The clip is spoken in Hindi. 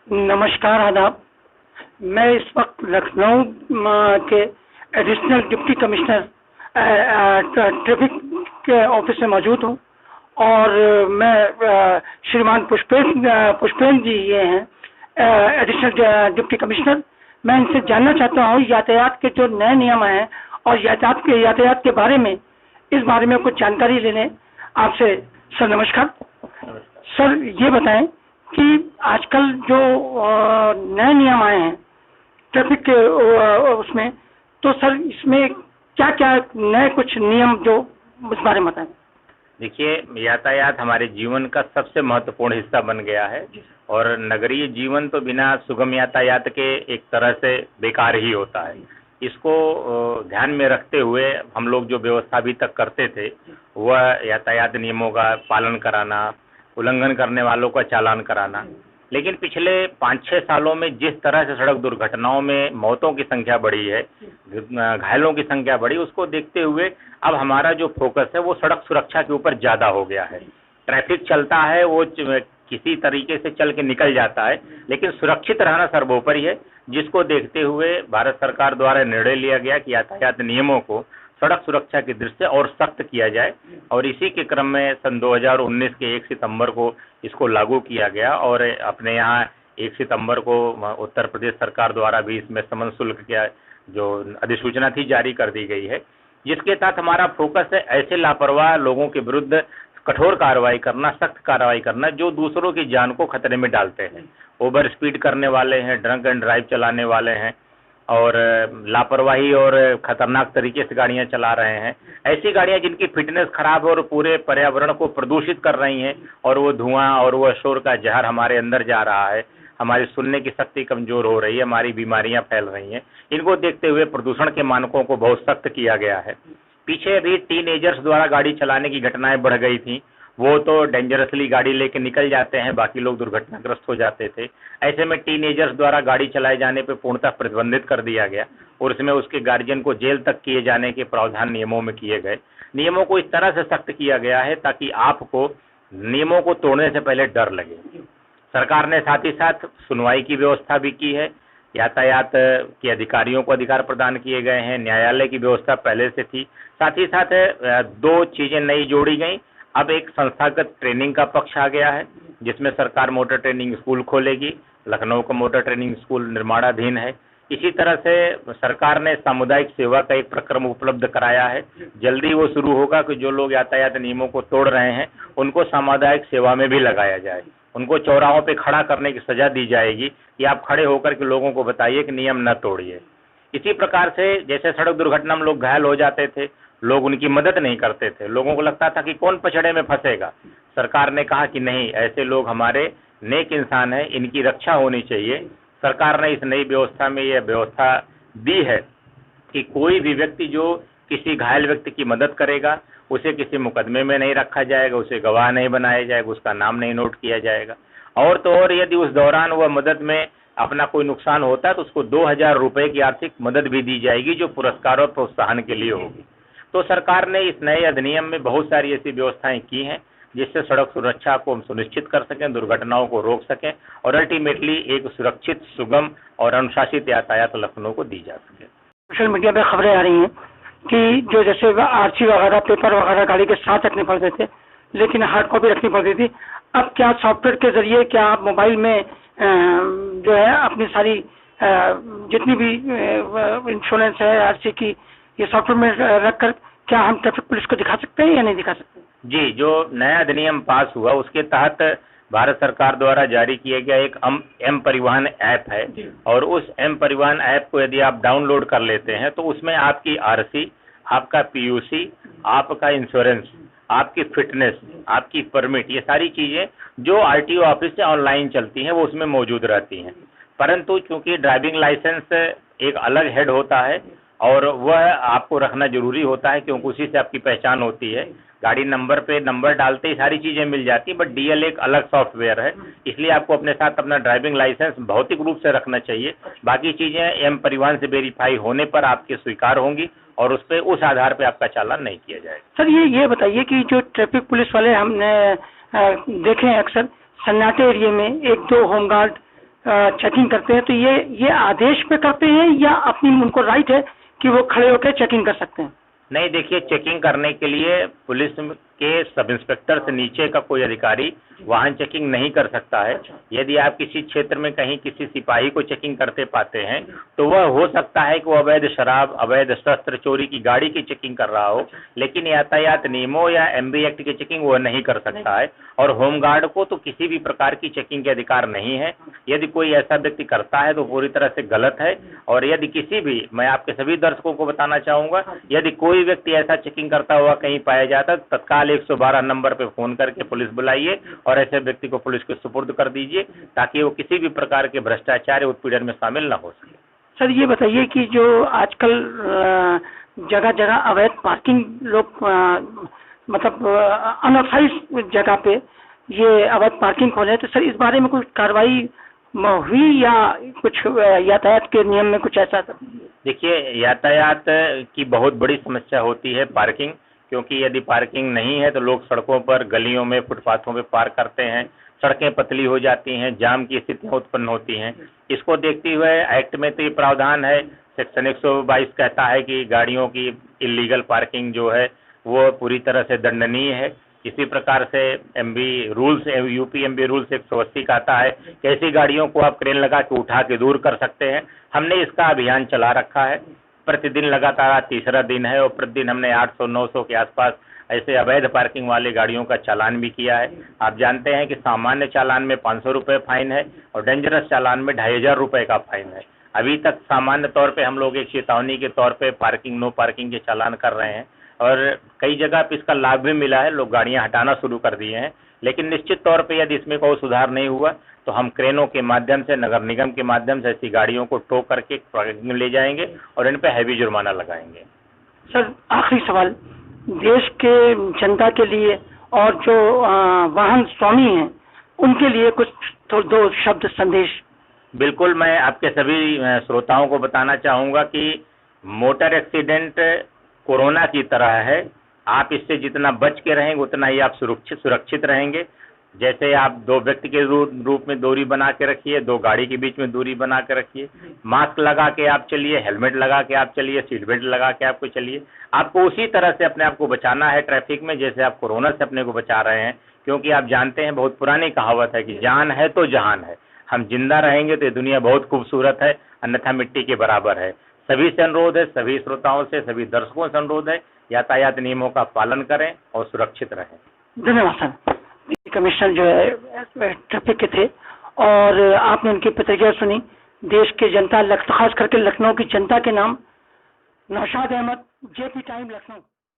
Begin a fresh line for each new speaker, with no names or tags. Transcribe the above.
नमस्कार, आदाब। मैं इस वक्त लखनऊ के एडिशनल डिप्टी कमिश्नर ट्रैफिक के ऑफिस में मौजूद हूँ और मैं श्रीमान पुष्पेंद्र जी ये हैं एडिशनल डिप्टी कमिश्नर। मैं इनसे जानना चाहता हूँ यातायात के जो नए नियम हैं और यातायात के बारे में, इस बारे में कुछ जानकारी लेने आपसे। सर नमस्कार। सर ये बताएं कि आजकल जो नए नियम आए हैं ट्रैफिक के उसमें, तो सर इसमें क्या क्या नए कुछ नियम जो इस बारे में बताएं।
देखिए, यातायात हमारे जीवन का सबसे महत्वपूर्ण हिस्सा बन गया है और नगरीय जीवन तो बिना सुगम यातायात के एक तरह से बेकार ही होता है। इसको ध्यान में रखते हुए हम लोग जो व्यवस्था अभी तक करते थे वह यातायात नियमों का पालन कराना, उल्लंघन करने वालों का चालान कराना। लेकिन पिछले 5-6 सालों में जिस तरह से सड़क दुर्घटनाओं में मौतों की संख्या बढ़ी है, घायलों की संख्या बढ़ी, उसको देखते हुए अब हमारा जो फोकस है वो सड़क सुरक्षा के ऊपर ज़्यादा हो गया है। ट्रैफिक चलता है, वो किसी तरीके से चल के निकल जाता है, लेकिन सुरक्षित रहना सर्वोपरि है, जिसको देखते हुए भारत सरकार द्वारा निर्णय लिया गया कि यातायात नियमों को सड़क सुरक्षा की दृष्टि से और सख्त किया जाए। और इसी के क्रम में सन 2019 के 1 सितंबर को इसको लागू किया गया और अपने यहाँ 1 सितंबर को उत्तर प्रदेश सरकार द्वारा भी इसमें समन शुल्क की जो अधिसूचना थी जारी कर दी गई है, जिसके तहत हमारा फोकस है ऐसे लापरवाह लोगों के विरुद्ध कठोर कार्रवाई करना, सख्त कार्रवाई करना जो दूसरों की जान को खतरे में डालते हैं। ओवर स्पीड करने वाले हैं, ड्रंक एंड ड्राइव चलाने वाले हैं और लापरवाही और खतरनाक तरीके से गाड़ियां चला रहे हैं। ऐसी गाड़ियां जिनकी फिटनेस खराब है और पूरे पर्यावरण को प्रदूषित कर रही हैं और वो धुआं और वो शोर का जहर हमारे अंदर जा रहा है, हमारी सुनने की शक्ति कमजोर हो रही है, हमारी बीमारियां फैल रही हैं। इनको देखते हुए प्रदूषण के मानकों को बहुत सख्त किया गया है। पीछे भी टीनेजर्स द्वारा गाड़ी चलाने की घटनाएं बढ़ गई थी, वो तो डेंजरसली गाड़ी लेके निकल जाते हैं, बाकी लोग दुर्घटनाग्रस्त हो जाते थे। ऐसे में टीनेजर्स द्वारा गाड़ी चलाए जाने पर पूर्णतः प्रतिबंधित कर दिया गया और इसमें उसके गार्जियन को जेल तक किए जाने के प्रावधान नियमों में किए गए। नियमों को इस तरह से सख्त किया गया है ताकि आपको नियमों को तोड़ने से पहले डर लगे। सरकार ने साथ ही साथ सुनवाई की व्यवस्था भी की है, यातायात के अधिकारियों को अधिकार प्रदान किए गए हैं, न्यायालय की व्यवस्था पहले से थी। साथ ही साथ 2 चीजें नई जोड़ी गई। अब एक संस्थागत ट्रेनिंग का पक्ष आ गया है, जिसमें सरकार मोटर ट्रेनिंग स्कूल खोलेगी। लखनऊ का मोटर ट्रेनिंग स्कूल निर्माणाधीन है। इसी तरह से सरकार ने सामुदायिक सेवा का एक प्रक्रम उपलब्ध कराया है, जल्दी वो शुरू होगा कि जो लोग यातायात नियमों को तोड़ रहे हैं उनको सामुदायिक सेवा में भी लगाया जाए। उनको चौराहों पे खड़ा करने की सजा दी जाएगी कि आप खड़े होकर के लोगों को बताइए कि नियम न तोड़िए। इसी प्रकार से जैसे सड़क दुर्घटना में लोग घायल हो जाते थे, लोग उनकी मदद नहीं करते थे, लोगों को लगता था कि कौन पछड़े में फंसेगा। सरकार ने कहा कि नहीं, ऐसे लोग हमारे नेक इंसान हैं, इनकी रक्षा होनी चाहिए। सरकार ने इस नई व्यवस्था में यह व्यवस्था दी है कि कोई भी व्यक्ति जो किसी घायल व्यक्ति की मदद करेगा उसे किसी मुकदमे में नहीं रखा जाएगा, उसे गवाह नहीं बनाया जाएगा, उसका नाम नहीं नोट किया जाएगा। और तो और यदि उस दौरान वह मदद में अपना कोई नुकसान होता है तो उसको 2000 रुपए की आर्थिक मदद भी दी जाएगी, जो पुरस्कार और प्रोत्साहन के लिए होगी। तो सरकार ने इस नए अधिनियम में बहुत सारी ऐसी व्यवस्थाएं की हैं जिससे सड़क सुरक्षा को हम सुनिश्चित कर सकें, दुर्घटनाओं को रोक सकें और अल्टीमेटली एक सुरक्षित, सुगम और अनुशासित यातायात लखनऊ को दी जा सके।
सोशल मीडिया पे खबरें आ रही हैं कि जो जैसे आरसी वगैरह, पेपर वगैरह गाड़ी के साथ रखने पड़ते थे, लेकिन हार्ड कॉपी रखनी पड़ती थी। अब क्या सॉफ्टवेयर के जरिए क्या आप मोबाइल में जो है अपनी सारी जितनी भी इंश्योरेंस है आरसी की, ये सॉफ्टवेयर में रखकर क्या हम ट्रैफिक पुलिस को दिखा सकते हैं या नहीं दिखा सकते?
जी, जो नया अधिनियम पास हुआ उसके तहत भारत सरकार द्वारा जारी किया गया एक एम परिवहन ऐप है और उस एम परिवहन ऐप को यदि आप डाउनलोड कर लेते हैं तो उसमें आपकी आरसी, आपका पीयूसी, आपका इंश्योरेंस, आपकी फिटनेस, आपकी परमिट, ये सारी चीजें जो आरटीओ ऑफिस से ऑनलाइन चलती हैं वो उसमें मौजूद रहती हैं। परंतु चूंकि ड्राइविंग लाइसेंस एक अलग हेड होता है और वह आपको रखना जरूरी होता है क्योंकि उसी से आपकी पहचान होती है। गाड़ी नंबर पे नंबर डालते ही सारी चीजें मिल जाती, बट डीएल एक अलग सॉफ्टवेयर है, इसलिए आपको अपने साथ अपना ड्राइविंग लाइसेंस भौतिक रूप से रखना चाहिए। बाकी चीजें एम परिवहन से वेरीफाई होने पर आपके स्वीकार होंगी और उस आधार पे आपका चालान नहीं किया जाएगा।
सर ये बताइए कि जो ट्रैफिक पुलिस वाले हमने देखे हैं अक्सर सन्नाटे एरिया में 1-2 होमगार्ड चेकिंग करते हैं, तो ये आदेश पे करते हैं या अपनी उनको राइट है कि वो खड़े होकर चेकिंग कर सकते हैं?
नहीं, देखिए, चेकिंग करने के लिए पुलिस के सब इंस्पेक्टर से नीचे का कोई अधिकारी वाहन चेकिंग नहीं कर सकता है। यदि आप किसी क्षेत्र में कहीं किसी सिपाही को चेकिंग करते पाते हैं तो वह हो सकता है कि वो अवैध शराब, अवैध शस्त्र, चोरी की गाड़ी की चेकिंग कर रहा हो, लेकिन यातायात नियमों या एमवी एक्ट की चेकिंग वह नहीं कर सकता है। और होमगार्ड को तो किसी भी प्रकार की चेकिंग के अधिकार नहीं है। यदि कोई ऐसा व्यक्ति करता है तो पूरी तरह से गलत है। और यदि किसी भी, मैं आपके सभी दर्शकों को बताना चाहूंगा, यदि कोई व्यक्ति ऐसा चेकिंग करता हुआ कहीं पाया जाता है, तत्काल 112 नंबर पे फोन करके पुलिस बुलाइए और ऐसे व्यक्ति को पुलिस के सुपुर्द कर दीजिए, ताकि वो किसी भी प्रकार के भ्रष्टाचार या उत्पीड़न में शामिल न हो सके।
सर, ये बताइए कि जो आजकल जगह जगह अवैध पार्किंग लोग मतलब अनऑथराइज्ड जगह पे ये अवैध पार्किंग खोले, तो सर इस बारे में कुछ कार्रवाई हुई या कुछ यातायात के नियम में कुछ ऐसा?
देखिए, यातायात की बहुत बड़ी समस्या होती है पार्किंग, क्योंकि यदि पार्किंग नहीं है तो लोग सड़कों पर, गलियों में, फुटपाथों पे पार्क करते हैं, सड़कें पतली हो जाती हैं, जाम की स्थितियां उत्पन्न होती हैं। इसको देखते हुए एक्ट में तो ये प्रावधान है, सेक्शन 122 कहता है कि गाड़ियों की इलीगल पार्किंग जो है वो पूरी तरह से दंडनीय है। इसी प्रकार से MB rules, UP MB rules 180 कहता है कि ऐसी गाड़ियों को आप क्रेन लगा के उठा के दूर कर सकते हैं। हमने इसका अभियान चला रखा है, प्रतिदिन लगातार तीसरा दिन है और प्रतिदिन हमने 800-900 के आसपास ऐसे अवैध पार्किंग वाली गाड़ियों का चालान भी किया है। आप जानते हैं कि सामान्य चालान में 500 रुपये फाइन है और डेंजरस चालान में 2500 रुपये का फाइन है। अभी तक सामान्य तौर पे हम लोग एक चेतावनी के तौर पे पार्किंग, नो पार्किंग के चालान कर रहे हैं और कई जगह पे इसका लाभ भी मिला है, लोग गाड़ियां हटाना शुरू कर दिए हैं। लेकिन निश्चित तौर पे यदि इसमें कोई सुधार नहीं हुआ तो हम क्रेनों के माध्यम से, नगर निगम के माध्यम से ऐसी गाड़ियों को टो करके पार्किंग में ले जाएंगे और इन पे हैवी जुर्माना लगाएंगे।
सर, आखिरी सवाल, देश के जनता के लिए और जो वाहन स्वामी हैं उनके लिए कुछ तो 2 शब्द संदेश।
बिल्कुल, मैं आपके सभी श्रोताओं को बताना चाहूँगा कि मोटर एक्सीडेंट कोरोना की तरह है। आप इससे जितना बच के रहेंगे उतना ही आप सुरक्षित रहेंगे। जैसे आप 2 व्यक्ति के रूप में दूरी बना के रखिए, 2 गाड़ी के बीच में दूरी बना के रखिए, मास्क लगा के आप चलिए, हेलमेट लगा के आप चलिए, सीट बेल्ट लगा के आपको चलिए। आपको उसी तरह से अपने आप को बचाना है ट्रैफिक में जैसे आप कोरोना से अपने को बचा रहे हैं, क्योंकि आप जानते हैं बहुत पुरानी कहावत है कि जान है तो जहान है। हम जिंदा रहेंगे तो ये दुनिया बहुत खूबसूरत है, अन्यथा मिट्टी के बराबर है। सभी से अनुरोध है, सभी श्रोताओं से, सभी दर्शकों से अनुरोध है, यातायात नियमों का पालन करें और सुरक्षित रहें।
धन्यवाद सर। कमिश्नर जो है ट्रैफिक के थे और आपने उनकी प्रतिक्रिया सुनी। देश के जनता, खास करके लखनऊ की जनता के नाम, नौशाद अहमद, जेपी टाइम, लखनऊ।